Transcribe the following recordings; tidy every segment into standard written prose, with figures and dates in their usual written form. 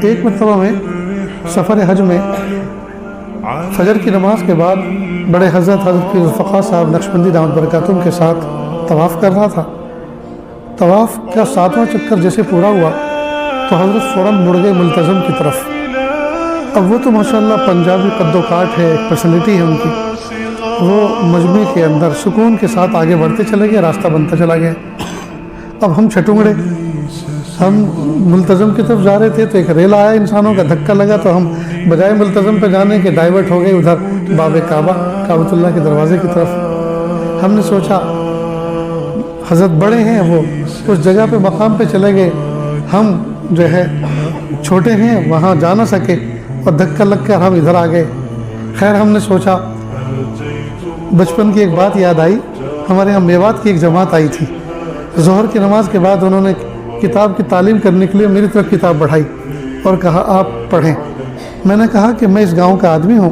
ایک مرتبہ میں سفر حج میں فجر کی نماز کے بعد بڑے حضرت پیر الفقاہ صاحب نقشبندی دامت برکاتہم کے ساتھ طواف کر رہا تھا۔ طواف کا 7واں چکر جیسے پورا ہوا تو حضرت فوراً مڑ گئے ملتزم کی طرف۔ اب وہ تو ماشاءاللہ پنجابی قد و کاٹ ہے، ایک پرسنالٹی ہے ان کی، وہ مجمع کے اندر سکون کے ساتھ آگے بڑھتے چلے گئے، راستہ بنتا چلا گیا۔ اب ہم چھٹونگڑے، ہم ملتزم کی طرف جا رہے تھے تو ایک ریلا آیا، انسانوں کا دھکا لگا تو ہم بجائے ملتزم پہ جانے کے ڈائیورٹ ہو گئے ادھر باب کعبہ، کعبۃ اللہ کے دروازے کی طرف۔ ہم نے سوچا حضرت بڑے ہیں، وہ اس جگہ پہ مقام پہ چلے گئے، ہم جو ہے چھوٹے ہیں وہاں جا نہ سکے اور دھکا لگ کر ہم ادھر آ گئے۔ خیر ہم نے سوچا، بچپن کی ایک بات یاد آئی، ہمارے یہاں میوات کی ایک جماعت آئی تھی، ظہر کی نماز کے بعد انہوں نے کتاب کی تعلیم کرنے کے لیے میری طرف کتاب بڑھائی اور کہا آپ پڑھیں۔ میں نے کہا کہ میں اس گاؤں کا آدمی ہوں،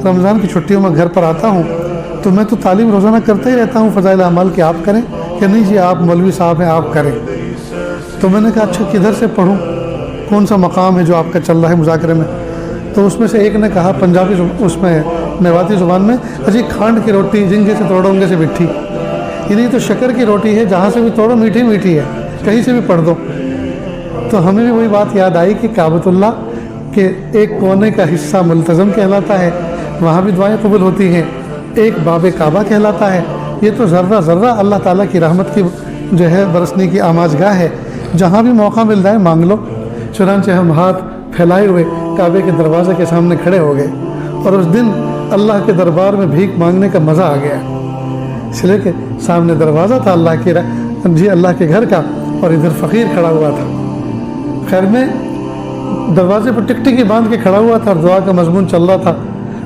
رمضان کی چھٹیوں میں گھر پر آتا ہوں تو میں تو تعلیم روزانہ کرتا ہی رہتا ہوں فضائل اعمال کی، آپ کریں؟ کہ نہیں جی آپ مولوی صاحب ہیں آپ کریں۔ تو میں نے کہا اچھا کدھر سے پڑھوں، کون سا مقام ہے جو آپ کا چل رہا ہے مذاکرے میں؟ تو اس میں سے ایک نے کہا پنجابی اس میں میواتی زبان میں، اجی کھانڈ کی روٹی جنگے سے توڑو انگے سے مٹھی، یعنی تو شکر کی روٹی ہے، جہاں سے بھی توڑو میٹھی میٹھی ہے، کہیں سے بھی پڑھ دو۔ تو ہمیں بھی وہی بات یاد آئی کہ کعبۃ اللہ کے ایک کونے کا حصہ ملتزم کہلاتا ہے، وہاں بھی دعائیں قبول ہوتی ہیں، ایک باب کعبہ کہلاتا ہے، یہ تو ذرہ ذرہ اللہ تعالیٰ کی رحمت کی جو ہے برسنے کی آماج گاہ ہے، جہاں بھی موقع مل جائے مانگ لو۔ چنانچہ ہم ہاتھ پھیلائے ہوئے کعبے کے دروازے کے سامنے کھڑے ہو گئے اور اس دن اللہ کے دربار میں بھیک مانگنے کا مزہ آ گیا، اس لیے کہ سامنے دروازہ تھا اللہ کے گھر کا اور ادھر فقیر کھڑا ہوا تھا۔ خیر میں دروازے پر ٹکٹکی باندھ کے کھڑا ہوا تھا اور دعا کا مضمون چل رہا تھا،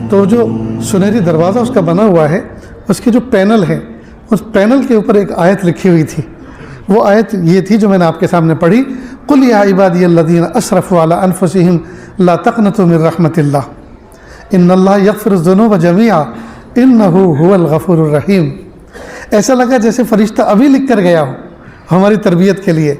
تو جو سنہری دروازہ اس کا بنا ہوا ہے، اس کے جو پینل ہے، اس پینل کے اوپر ایک آیت لکھی ہوئی تھی، وہ آیت یہ تھی جو میں نے آپ کے سامنے پڑھی، قُلْ يَا عِبَادِيَ الَّذِينَ أَسْرَفُوا عَلَىٰ أَنفُسِهِمْ لَا تَقْنَطُوا مِن رَحْمَةِ اللَّهِ إِنَّ اللَّهَ يَغْفِرُ الذُّنُوبَ جَمِيعًا إِنَّهُ هُوَ الْغَفُورُ الرَّحِيمُ۔ ایسا لگا جیسے فرشتہ ابھی لکھ کر گیا ہو ہماری تربیت کے لیے۔